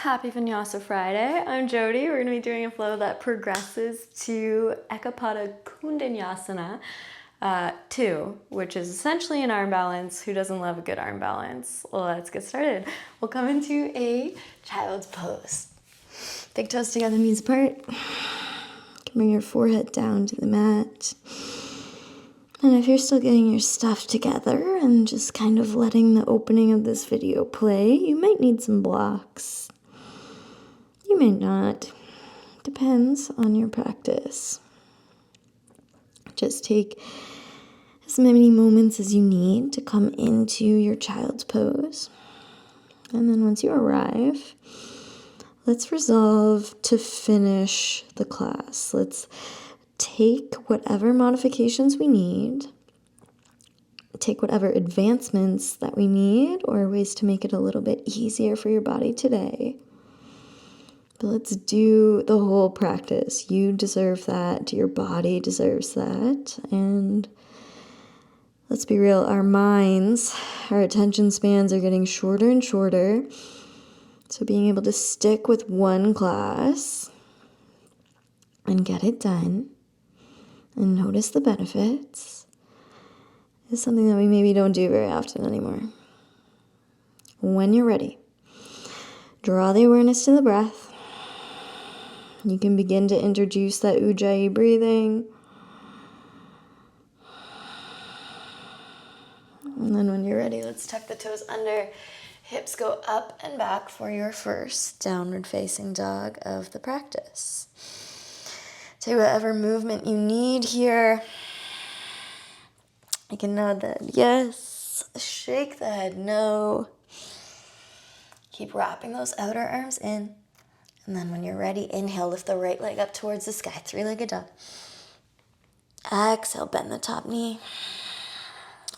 Happy Vinyasa Friday. I'm Jody. We're going to be doing a flow that progresses to Eka Pada Koundinyasana II, which is essentially an arm balance. Who doesn't love a good arm balance? Well, let's get started. We'll come into a child's pose. Big toes together, knees apart. Bring your forehead down to the mat. And if you're still getting your stuff together and just kind of letting the opening of this video play, you might need some blocks. You may not. Depends on your practice. Just take as many moments as you need to come into your child's pose. And then once you arrive, let's resolve to finish the class. Let's take whatever modifications we need, take whatever advancements that we need or ways to make it a little bit easier for your body today. But let's do the whole practice. You deserve that. Your body deserves that. And let's be real, our minds, our attention spans are getting shorter and shorter. So being able to stick with one class and get it done and notice the benefits is something that we maybe don't do very often anymore. When you're ready, draw the awareness to the breath. You can begin to introduce that ujjayi breathing. And then when you're ready, let's tuck the toes under. Hips go up and back for your first downward facing dog of the practice. Take whatever movement you need here. You can nod the head yes, shake the head no. Keep wrapping those outer arms in. And then when you're ready, inhale, lift the right leg up towards the sky, three-legged dog. Exhale, bend the top knee.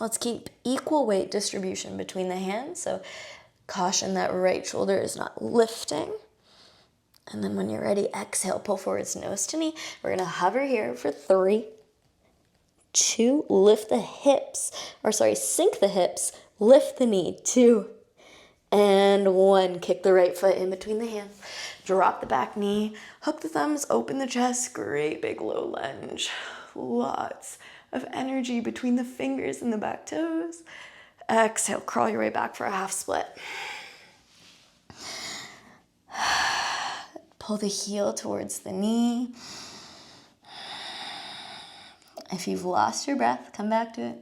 Let's keep equal weight distribution between the hands. So caution that right shoulder is not lifting. And then when you're ready, exhale, pull forwards, nose to knee. We're going to hover here for 3, 2, lift the hips, sink the hips, lift the knee, 2, and 1. Kick the right foot in between the hands. Drop the back knee, hook the thumbs, open the chest, great big low lunge. Lots of energy between the fingers and the back toes. Exhale, crawl your way back for a half split. Pull the heel towards the knee. If you've lost your breath, come back to it.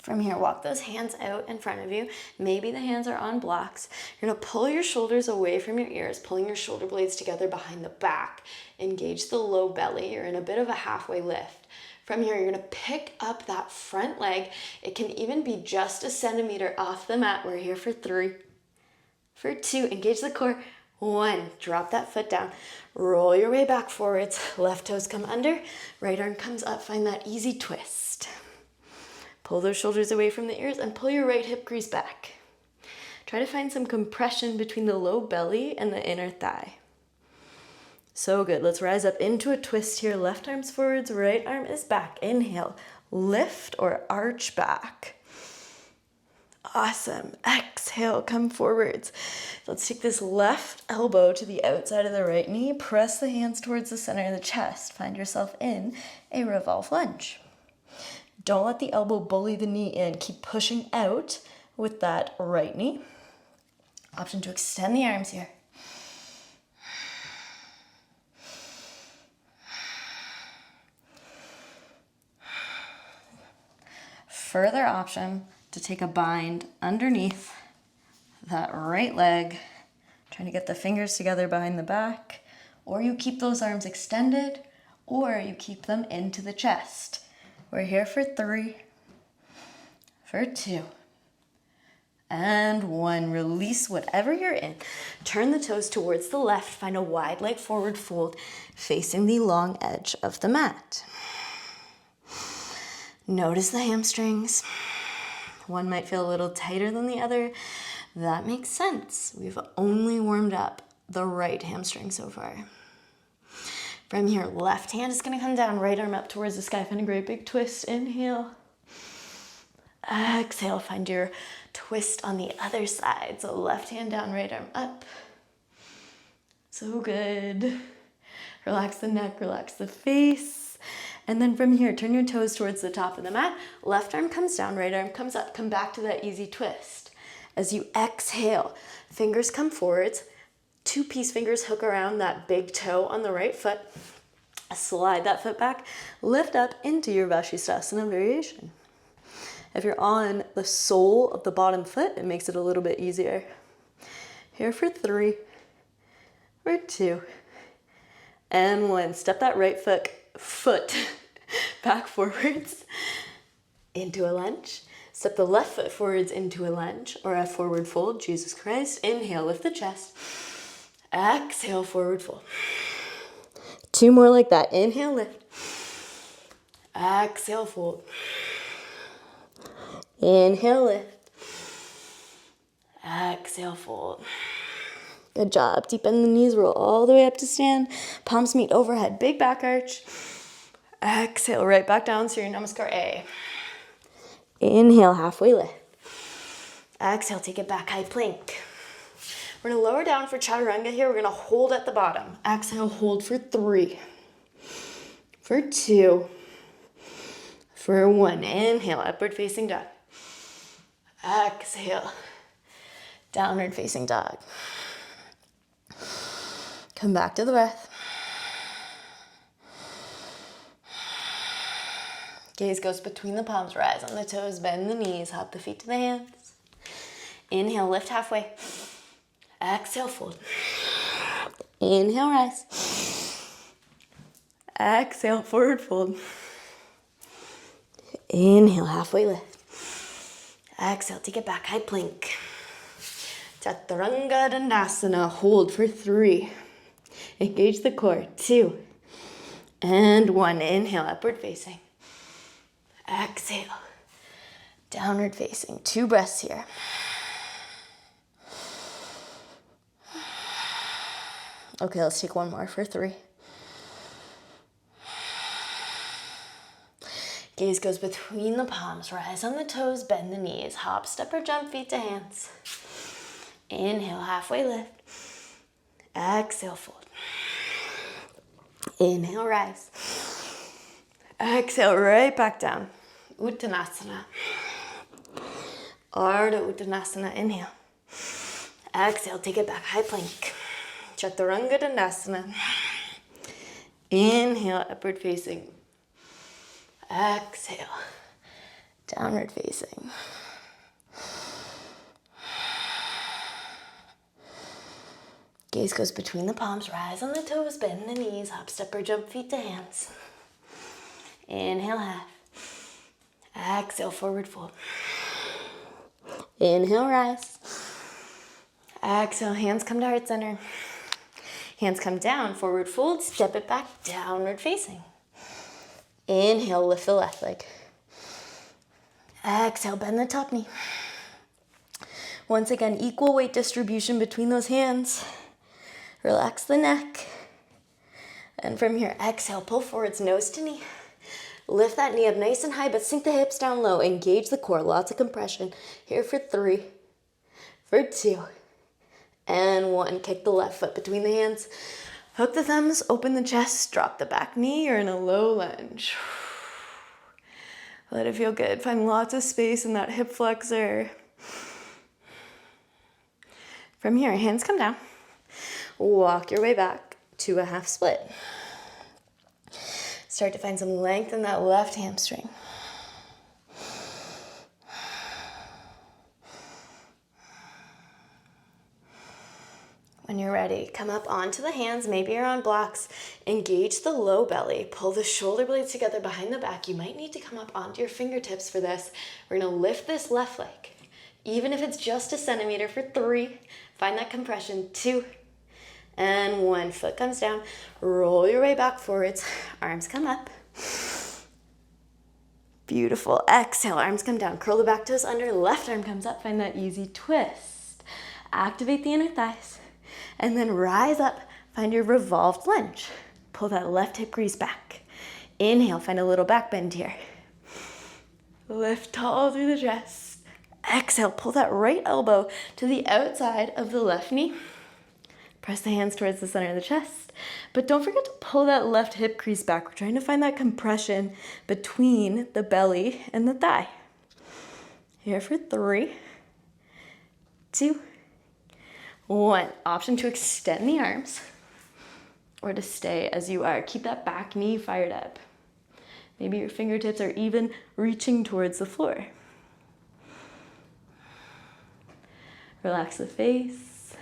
From here, walk those hands out in front of you. Maybe the hands are on blocks. You're going to pull your shoulders away from your ears, pulling your shoulder blades together behind the back. Engage the low belly. You're in a bit of a halfway lift. From here, you're going to pick up that front leg. It can even be just a centimeter off the mat. We're here for 3, for 2. Engage the core. 1. Drop that foot down. Roll your way back forwards. Left toes come under. Right arm comes up. Find that easy twist. Pull those shoulders away from the ears and pull your right hip crease back. Try to find some compression between the low belly and the inner thigh. So good. Let's rise up into a twist here. Left arm's forwards, right arm is back. Inhale, lift or arch back. Awesome. Exhale, come forwards. Let's take this left elbow to the outside of the right knee. Press the hands towards the center of the chest. Find yourself in a revolved lunge. Don't let the elbow bully the knee in. Keep pushing out with that right knee. Option to extend the arms here. Further option to take a bind underneath that right leg, trying to get the fingers together behind the back, or you keep those arms extended, or you keep them into the chest. We're here for 3, for 2, and 1. Release whatever you're in. Turn the toes towards the left. Find a wide leg forward fold facing the long edge of the mat. Notice the hamstrings. One might feel a little tighter than the other. That makes sense. We've only warmed up the right hamstring so far. From here, left hand is going to come down, right arm up towards the sky. Find a great big twist. Inhale. Exhale, find your twist on the other side. So left hand down, right arm up. So good. Relax the neck, relax the face. And then from here, turn your toes towards the top of the mat. Left arm comes down, right arm comes up. Come back to that easy twist. As you exhale, fingers come forwards. 2 peace fingers hook around that big toe on the right foot. Slide that foot back. Lift up into your Vashisthasana variation. If you're on the sole of the bottom foot, it makes it a little bit easier. Here for 3, for 2, and 1. Step that right foot back forwards into a lunge. Step the left foot forwards into a lunge or a forward fold. Jesus Christ. Inhale, lift the chest. Exhale, forward fold. 2 more like that. Inhale, lift. Exhale, fold. Inhale, lift. Exhale, fold. Good job. Deepen the knees, roll all the way up to stand. Palms meet overhead, big back arch. Exhale, right back down, surya namaskar A. Inhale, halfway lift. Exhale, take it back, high plank. We're gonna lower down for chaturanga here. We're gonna hold at the bottom. Exhale, hold for 3, for 2, for 1. Inhale, upward facing dog. Exhale, downward facing dog. Come back to the breath. Gaze goes between the palms, rise on the toes, bend the knees, hop the feet to the hands. Inhale, lift halfway. Exhale, fold. Inhale, rise. Exhale, forward fold. Inhale, halfway lift. Exhale, take it back, high plank. Chaturanga Dandasana, hold for 3. Engage the core, 2, and 1. Inhale, upward facing. Exhale, downward facing. 2 breaths here. Okay, let's take 1 more for 3. Gaze goes between the palms, rise on the toes, bend the knees, hop, step or jump, feet to hands. Inhale, halfway lift. Exhale, fold. Inhale, rise. Exhale, right back down. Uttanasana. Ardha Uttanasana, inhale. Exhale, take it back, high plank. Chaturanga Dandasana. Inhale, upward facing. Exhale, downward facing. Gaze goes between the palms, rise on the toes, bend the knees, hop, step or jump, feet to hands. Inhale, half. Exhale, forward fold. Inhale, rise. Exhale, hands come to heart center. Hands come down, forward fold, step it back, downward facing. Inhale, lift the left leg. Exhale, bend the top knee. Once again, equal weight distribution between those hands. Relax the neck. And from here, exhale, pull forwards, nose to knee. Lift that knee up nice and high, but sink the hips down low. Engage the core, lots of compression. Here for 3, for 2, and 1. Kick the left foot between the hands. Hook the thumbs, open the chest, drop the back knee. You're in a low lunge. Let it feel good. Find lots of space in that hip flexor. From here, hands come down. Walk your way back to a half split. Start to find some length in that left hamstring. When you're ready, come up onto the hands. Maybe you're on blocks. Engage the low belly. Pull the shoulder blades together behind the back. You might need to come up onto your fingertips for this. We're gonna lift this left leg. Even if it's just a centimeter for 3, find that compression, 2, and 1. Foot comes down. Roll your way back forwards. Arms come up. Beautiful. Exhale, arms come down. Curl the back toes under. Left arm comes up. Find that easy twist. Activate the inner thighs. And then rise up, find your revolved lunge. Pull that left hip crease back. Inhale, find a little back bend here. Lift tall through the chest. Exhale, pull that right elbow to the outside of the left knee. Press the hands towards the center of the chest. But don't forget to pull that left hip crease back. We're trying to find that compression between the belly and the thigh. Here for 3, 2, 1. Option to extend the arms or to stay as you are. Keep that back knee fired up. Maybe your fingertips are even reaching towards the floor. Relax the face.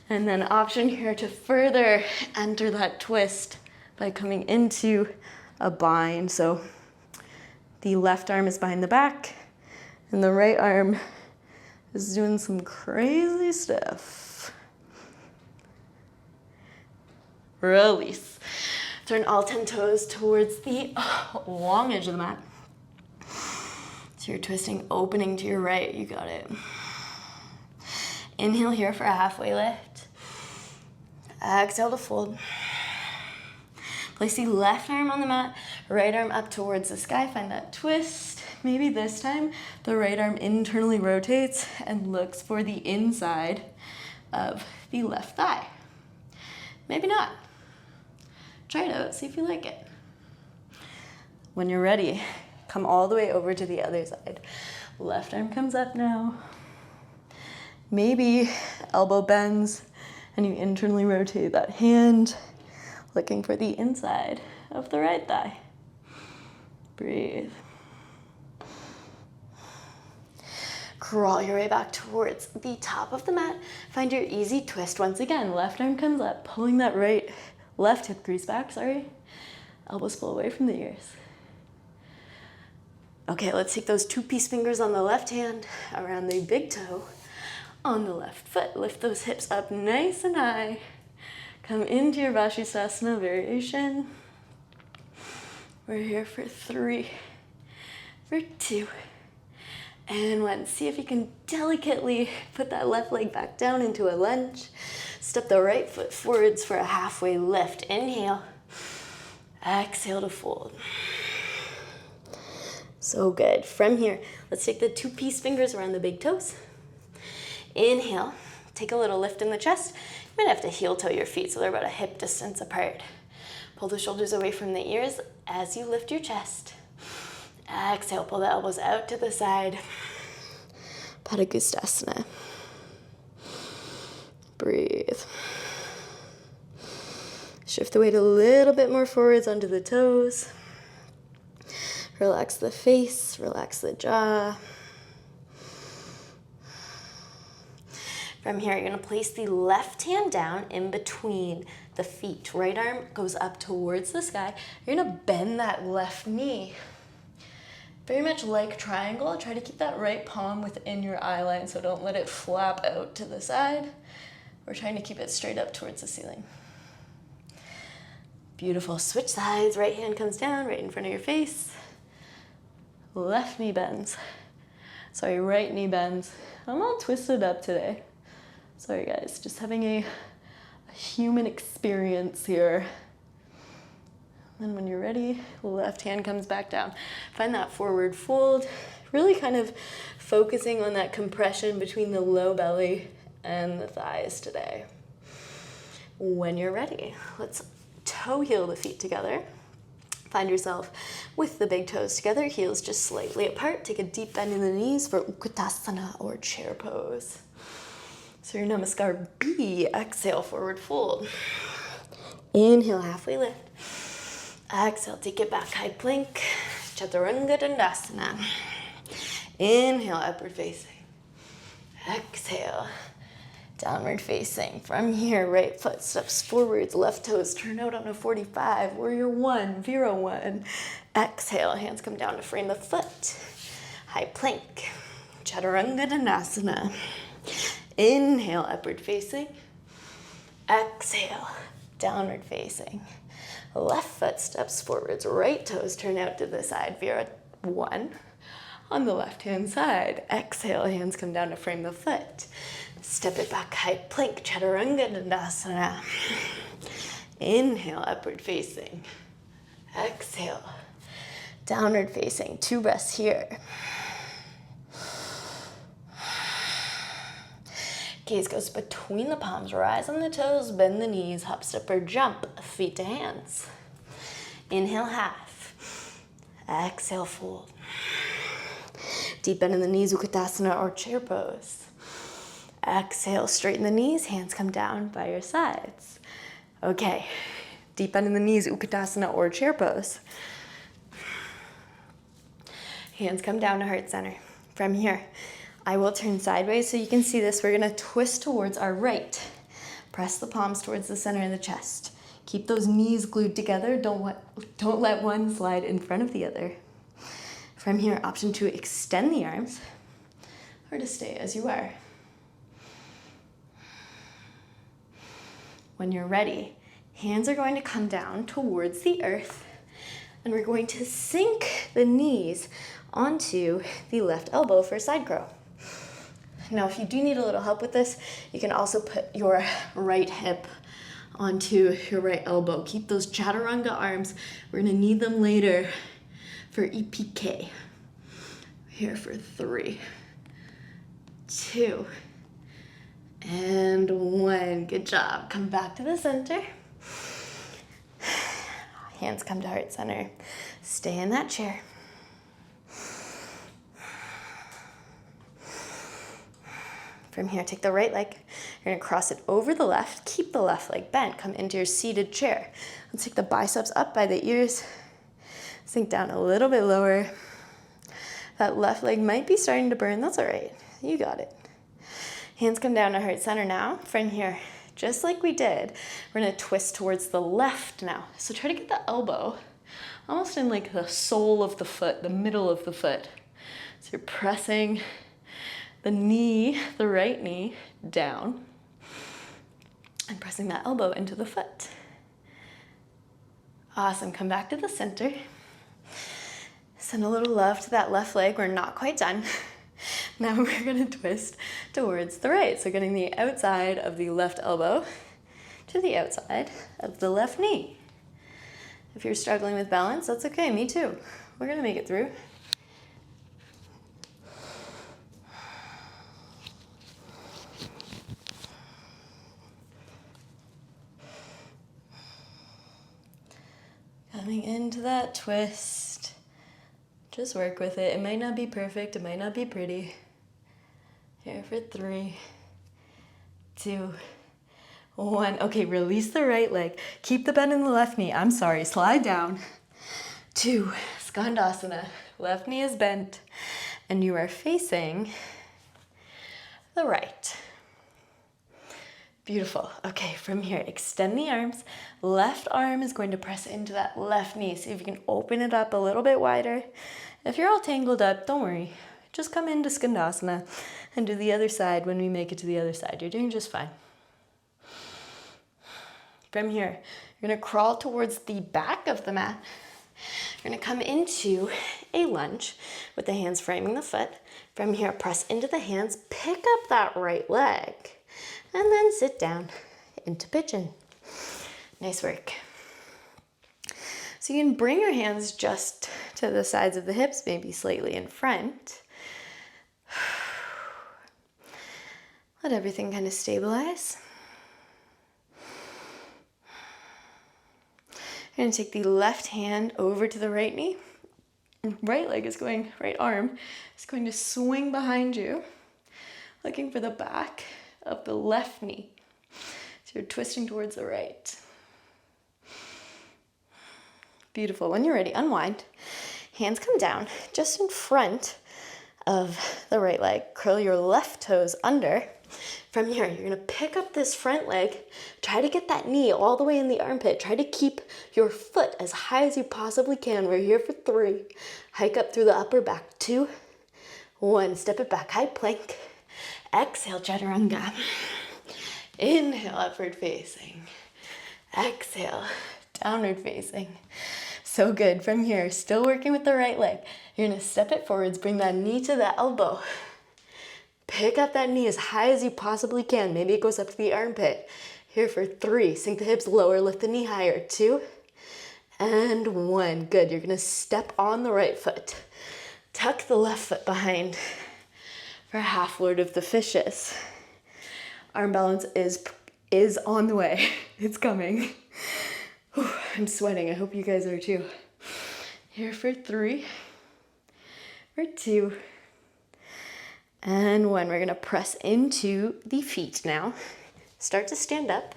And then option here to further enter that twist by coming into a bind. So the left arm is behind the back and the right arm is doing some crazy stuff. Release. Turn all 10 toes towards the long edge of the mat. So you're twisting, opening to your right. You got it. Inhale here for a halfway lift. Exhale to fold. Place the left arm on the mat, right arm up towards the sky. Find that twist. Maybe this time the right arm internally rotates and looks for the inside of the left thigh. Maybe not. Try it out, see if you like it. When you're ready, come all the way over to the other side. Left arm comes up now. Maybe elbow bends and you internally rotate that hand, looking for the inside of the right thigh. Breathe. Crawl your way back towards the top of the mat. Find your easy twist once again. Left arm comes up, pulling that left hip crease back, Elbows pull away from the ears. Okay, let's take those 2 peace fingers on the left hand around the big toe on the left foot. Lift those hips up nice and high. Come into your Vashisthasana variation. We're here for 3, for 2, and 1. See if you can delicately put that left leg back down into a lunge. Step the right foot forwards for a halfway lift. Inhale. Exhale to fold. So good. From here, let's take the 2 peace fingers around the big toes. Inhale. Take a little lift in the chest. You might have to heel toe your feet so they're about a hip distance apart. Pull the shoulders away from the ears as you lift your chest. Exhale, pull the elbows out to the side. Padakoundinyasana. Breathe. Shift the weight a little bit more forwards onto the toes. Relax the face, relax the jaw. From here, you're gonna place the left hand down in between the feet. Right arm goes up towards the sky. You're gonna bend that left knee. Very much like triangle. Try to keep that right palm within your eye line, so don't let it flap out to the side. We're trying to keep it straight up towards the ceiling. Beautiful. Switch sides. Right hand comes down right in front of your face. Left knee bends. Sorry, right knee bends. I'm all twisted up today. Sorry guys, just having a human experience here. And when you're ready, left hand comes back down. Find that forward fold. Really kind of focusing on that compression between the low belly and the thighs today. When you're ready, let's toe heel the feet together. Find yourself with the big toes together, heels just slightly apart. Take a deep bend in the knees for Utkatasana or chair pose. So your namaskar B, exhale, forward fold. Inhale, halfway lift. Exhale, take it back, high plank, chaturanga dandasana. Inhale, upward facing. Exhale, downward facing. From here, right foot steps forwards, left toes turn out on a 45. Warrior 1, Vira 1. Exhale, hands come down to frame the foot. High plank, chaturanga dandasana. Inhale, upward facing. Exhale, downward facing. Left foot steps forwards, right toes turn out to the side, Vira 1. On the left-hand side, exhale, hands come down to frame the foot. Step it back, high plank, chaturanga dandasana. Inhale, upward facing. Exhale, Downward facing, 2 breaths here. Gaze goes between the palms, rise on the toes, bend the knees, hop, step, or jump, feet to hands. Inhale, half. Exhale, fold. Deep bend in the knees, Utkatasana or chair pose. Exhale, straighten the knees, hands come down by your sides. Okay, deep bend in the knees, Utkatasana or chair pose. Hands come down to heart center. From here, I will turn sideways so you can see this. We're gonna twist towards our right. Press the palms towards the center of the chest. Keep those knees glued together. Don't let one slide in front of the other. From here, option to extend the arms or to stay as you are. When you're ready, hands are going to come down towards the earth, and we're going to sink the knees onto the left elbow for side crow. Now, if you do need a little help with this, you can also put your right hip onto your right elbow. Keep those chaturanga arms. We're gonna need them later for EPK. Here for 3, 2, and 1. Good job. Come back to the center. Hands come to heart center. Stay in that chair. From here, take the right leg. You're gonna cross it over the left. Keep the left leg bent. Come into your seated chair. Let's take the biceps up by the ears. Sink down a little bit lower. That left leg might be starting to burn. That's all right. You got it. Hands come down to heart center now. From here, just like we did, we're gonna twist towards the left now. So try to get the elbow almost in like the sole of the foot, the middle of the foot. So you're pressing the knee, the right knee, down and pressing that elbow into the foot. Awesome. Come back to the center. Send a little love to that left leg. We're not quite done. Now we're going to twist towards the right. So getting the outside of the left elbow to the outside of the left knee. If you're struggling with balance, that's okay. Me too. We're going to make it through. Coming into that twist. Just work with it. It might not be perfect. It might not be pretty. Here for 3, 2, 1. Okay, release the right leg. Keep the bend in the left knee. I'm sorry. Slide down. 2, Skandasana. Left knee is bent. And you are facing the right. Beautiful. Okay, from here, extend the arms. Left arm is going to press into that left knee. See if you can open it up a little bit wider. If you're all tangled up, don't worry. Just come into Skandasana and do the other side when we make it to the other side. You're doing just fine. From here, you're going to crawl towards the back of the mat. You're going to come into a lunge with the hands framing the foot. From here, press into the hands, pick up that right leg, and then sit down into pigeon. Nice work. So you can bring your hands just to the sides of the hips, maybe slightly in front. Let everything kind of stabilize. You're going to take the left hand over to the right knee. Right arm is going to swing behind you, looking for the back of the left knee. So you're twisting towards the right. Beautiful. When you're ready, unwind. Hands come down just in front of the right leg. Curl your left toes under. From here, you're going to pick up this front leg. Try to get that knee all the way in the armpit. Try to keep your foot as high as you possibly can. We're here for 3. Hike up through the upper back. 2, 1. Step it back. High plank. Exhale, chaturanga. Inhale, upward facing. Exhale, downward facing. So good. From here, still working with the right leg. You're going to step it forwards. Bring that knee to the elbow. Pick up that knee as high as you possibly can. Maybe it goes up to the armpit. Here for 3. Sink the hips lower, lift the knee higher. 2, And 1. Good. You're going to step on the right foot. Tuck the left foot behind for half Lord of the Fishes. Arm balance is on the way. It's coming. Whew, I'm sweating. I hope you guys are too. Here for 3, for 2, and 1. We're going to press into the feet now. Start to stand up.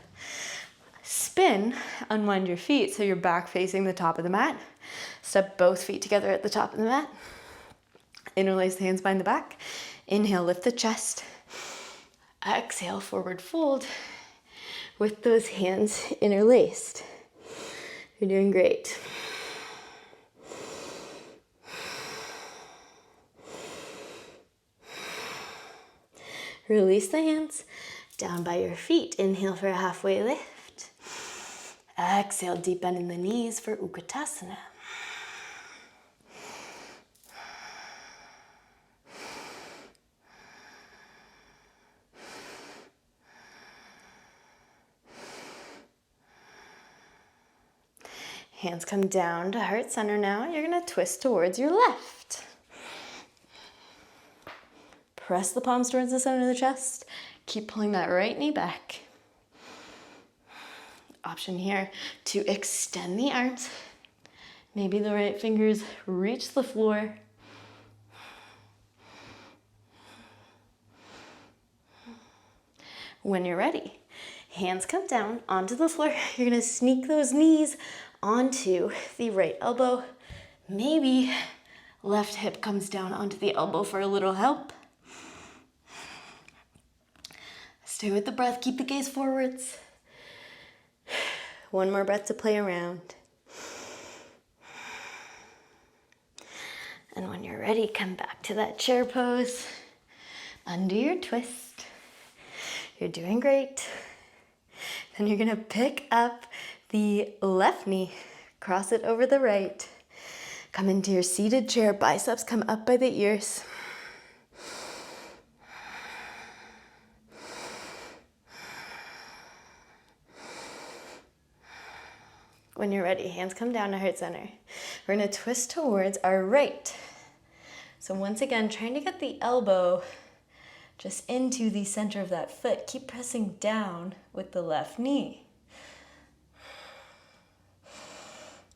Spin, unwind your feet so you're back facing the top of the mat. Step both feet together at the top of the mat. Interlace the hands behind the back. Inhale, lift the chest. Exhale, forward fold with those hands interlaced. You're doing great. Release the hands down by your feet. Inhale for a halfway lift. Exhale, deep bend in the knees for Utkatasana. Hands come down to heart center now. You're going to twist towards your left. Press the palms towards the center of the chest. Keep pulling that right knee back. Option here to extend the arms. Maybe the right fingers reach the floor. When you're ready, hands come down onto the floor. You're going to sneak those knees onto the right elbow. Maybe left hip comes down onto the elbow for a little help. Stay with the breath. Keep the gaze forwards. 1 more breath to play around. And when you're ready, come back to that chair pose. Undo your twist. You're doing great. Then you're going to pick up the left knee, cross it over the right. Come into your seated chair, biceps come up by the ears. When you're ready, hands come down to heart center. We're going to twist towards our right. So once again, trying to get the elbow just into the center of that foot. Keep pressing down with the left knee.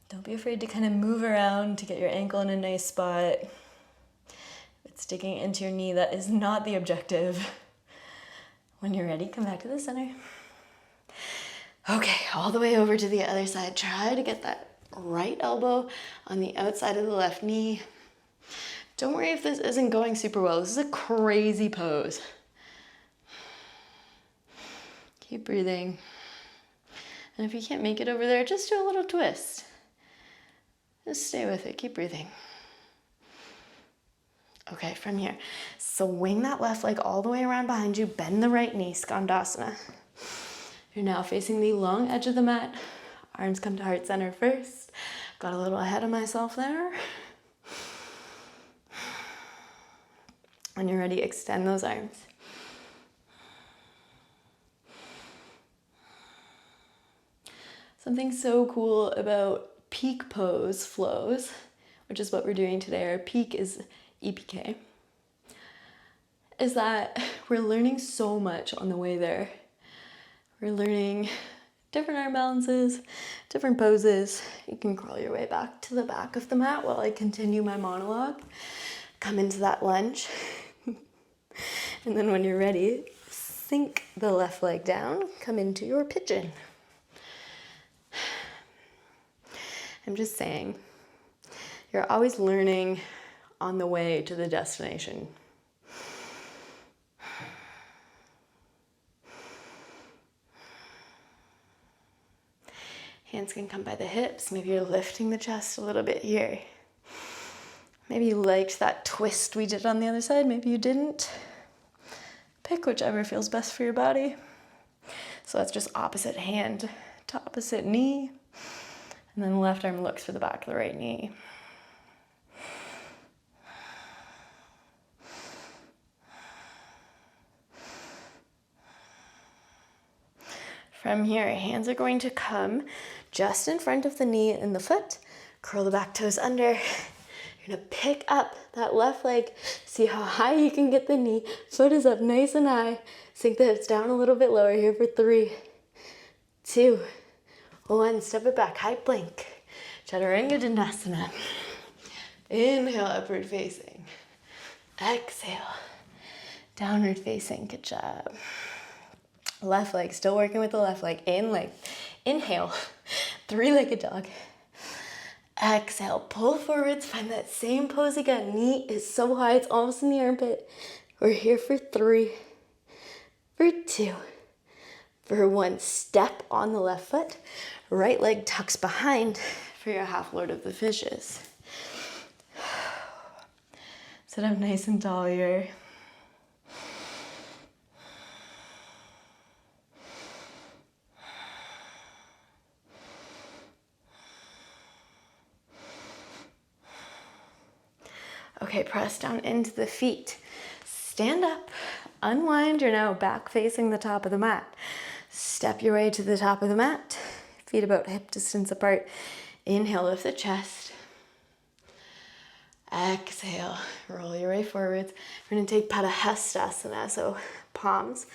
Don't be afraid to kind of move around to get your ankle in a nice spot. If it's digging into your knee, that is not the objective. When you're ready, come back to the center. Okay, all the way over to the other side. Try to get that right elbow on the outside of the left knee. Don't worry if this isn't going super well. This is a crazy pose. Keep breathing. And if you can't make it over there, just do a little twist. Just stay with it. Keep breathing. Okay, from here, swing that left leg all the way around behind you. Bend the right knee, Skandasana. You're now facing the long edge of the mat. Arms come to heart center first. Got a little ahead of myself there. When you're ready, extend those arms. Something so cool about peak pose flows, which is what we're doing today. Our peak is EPK, is that we're learning so much on the way there. We're learning different arm balances, different poses. You can crawl your way back to the back of the mat while I continue my monologue. Come into that lunge. And then when you're ready, sink the left leg down, come into your pigeon. I'm just saying, you're always learning on the way to the destination. Hands can come by the hips. Maybe you're lifting the chest a little bit here. Maybe you liked that twist we did on the other side. Maybe you didn't. Pick whichever feels best for your body. So that's just opposite hand to opposite knee. And then the left arm looks for the back of the right knee. From here, hands are going to come just in front of the knee and the foot. Curl the back toes under. You're gonna pick up that left leg. See how high you can get the knee. Foot is up nice and high. Sink the hips down a little bit lower here for 3, 2, 1. Step it back, high plank. Chaturanga. Inhale, upward facing. Exhale, downward facing. Good job. Left leg, still working with the left leg. Inhale, 3-legged dog. Exhale, pull forwards, find that same pose again. Knee is so high, it's almost in the armpit. We're here for 3, for 2, for 1. Step on the left foot. Right leg tucks behind for your half lord of the fishes. Sit up nice and tall here. Okay, press down into the feet. Stand up, unwind. You're now back facing the top of the mat. Step your way to the top of the mat. Feet about hip distance apart. Inhale, lift the chest. Exhale, roll your way forwards. We're gonna take Padahastasana, so palms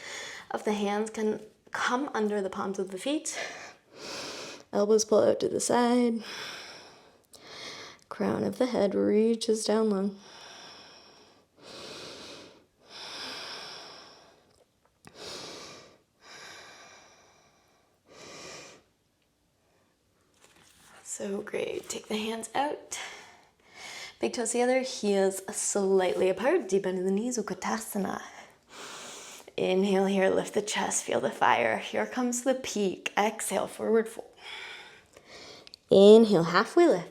of the hands can come under the palms of the feet. Elbows pull out to the side. Crown of the head reaches down long. So great. Take the hands out. Big toes together, heels slightly apart. Deep into the knees, Utkatasana. Inhale here, lift the chest, feel the fire. Here comes the peak. Exhale, forward fold. Inhale, halfway lift.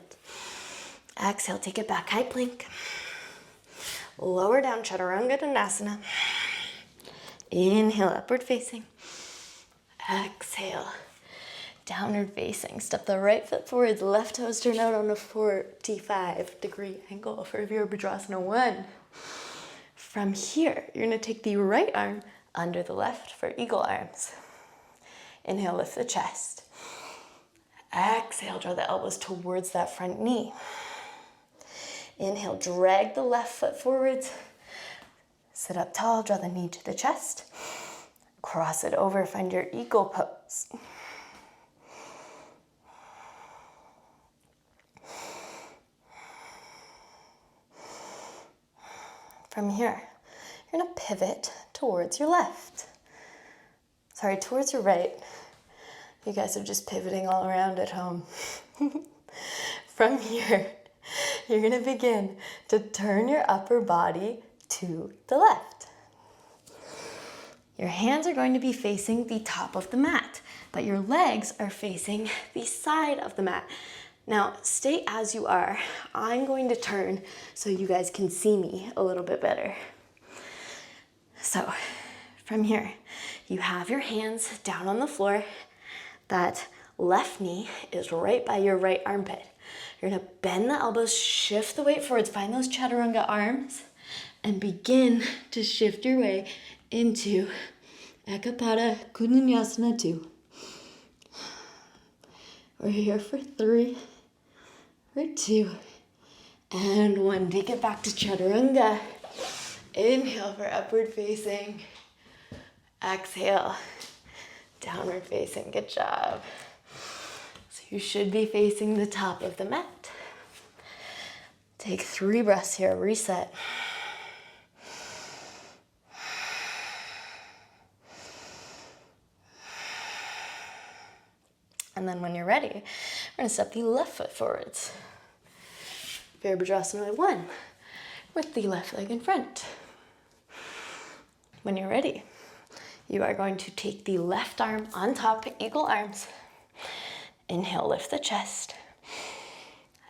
Exhale, take it back, high plank. Lower down, Chaturanga. Inhale, upward facing. Exhale, downward facing. Step the right foot forwards, left toes turn out on a 45-degree angle for Virabhadrasana 1. From here, you're gonna take the right arm under the left for eagle arms. Inhale, lift the chest. Exhale, draw the elbows towards that front knee. Inhale, drag the left foot forwards. Sit up tall, draw the knee to the chest. Cross it over, find your eagle pose. From here, you're gonna pivot towards your left. Sorry, towards your right. You guys are just pivoting all around at home. From here, you're gonna begin to turn your upper body to the left. Your hands are going to be facing the top of the mat, but your legs are facing the side of the mat. Now, stay as you are. I'm going to turn so you guys can see me a little bit better. So, from here, you have your hands down on the floor. That left knee is right by your right armpit. You're gonna bend the elbows, shift the weight forwards, find those chaturanga arms, and begin to shift your way into Eka Pada Koundinyasana II. We're here for 3, for 2, and 1. Take it back to chaturanga. Inhale for upward facing. Exhale, downward facing. Good job. So you should be facing the top of the mat. Take 3 breaths here, reset. And then when you're ready, we're gonna step the left foot forwards. Virabhadrasana 1, with the left leg in front. When you're ready, you are going to take the left arm on top, eagle arms. Inhale, lift the chest.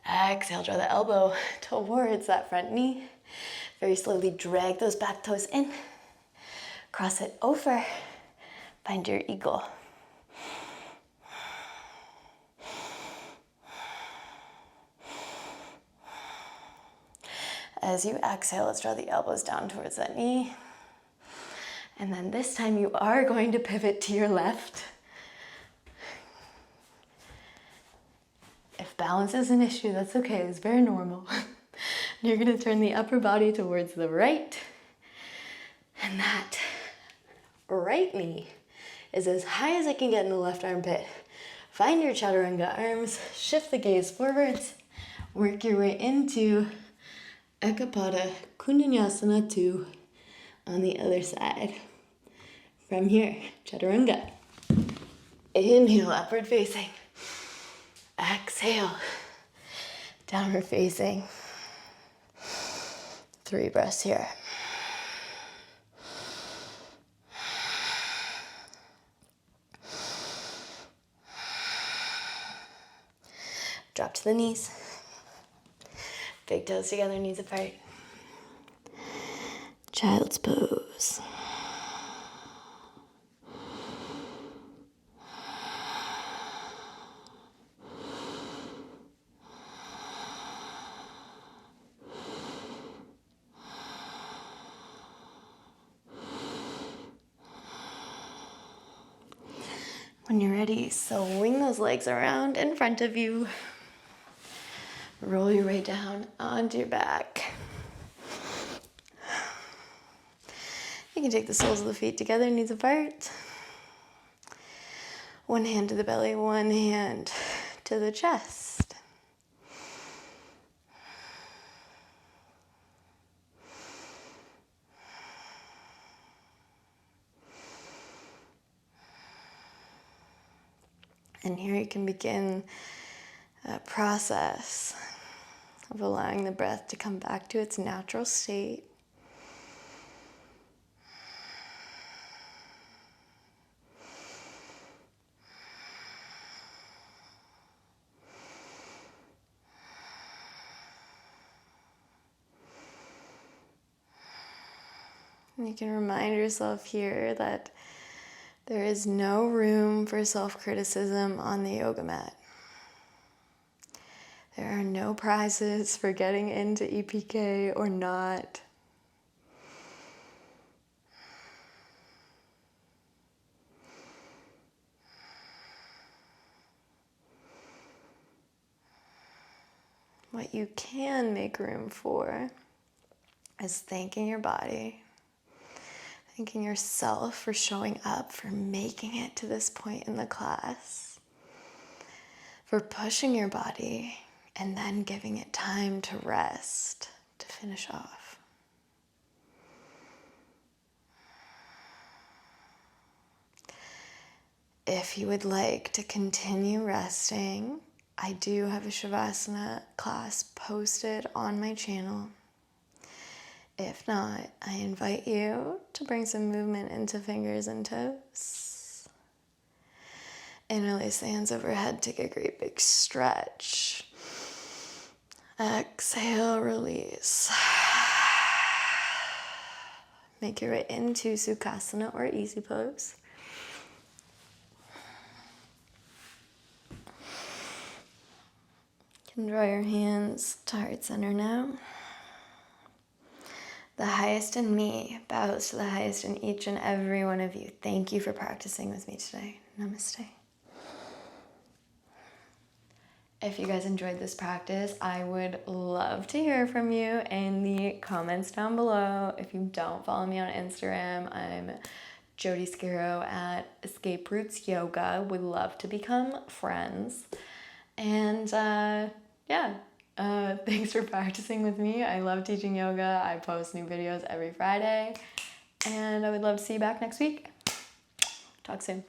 Exhale, draw the elbow towards that front knee. Very slowly drag those back toes in. Cross it over. Find your eagle. As you exhale, let's draw the elbows down towards that knee. And then this time you are going to pivot to your left. balance is an issue, that's okay, it's very normal. You're gonna turn the upper body towards the right, and that right knee is as high as it can get in the left armpit. Find your chaturanga arms, shift the gaze forwards, work your way into Eka Pada Koundinyasana II on the other side. From here, chaturanga. Inhale, upward facing. Exhale, downward facing. 3 breaths here. Drop to the knees. Big toes together, knees apart. Child's pose. When you're ready, swing those legs around in front of you. Roll your way down onto your back. You can take the soles of the feet together, knees apart. One hand to the belly, one hand to the chest. And here you can begin a process of allowing the breath to come back to its natural state. And you can remind yourself here that there is no room for self-criticism on the yoga mat. There are no prizes for getting into EPK or not. What you can make room for is thanking your body, thanking yourself for showing up, for making it to this point in the class, for pushing your body and then giving it time to rest, to finish off. If you would like to continue resting, I do have a Savasana class posted on my channel. If not, I invite you to bring some movement into fingers and toes. Interlace the hands overhead, take a great big stretch. Exhale, release. Make your way into Sukhasana or easy pose. You can draw your hands to heart center now. The highest in me bows to the highest in each and every one of you. Thank you for practicing with me today. Namaste. If you guys enjoyed this practice, I would love to hear from you in the comments down below. If you don't follow me on Instagram, I'm Jody Scaro at Escape Roots Yoga. Would love to become friends. And thanks for practicing with me. I love teaching yoga. I post new videos every Friday. And I would love to see you back next week. Talk soon.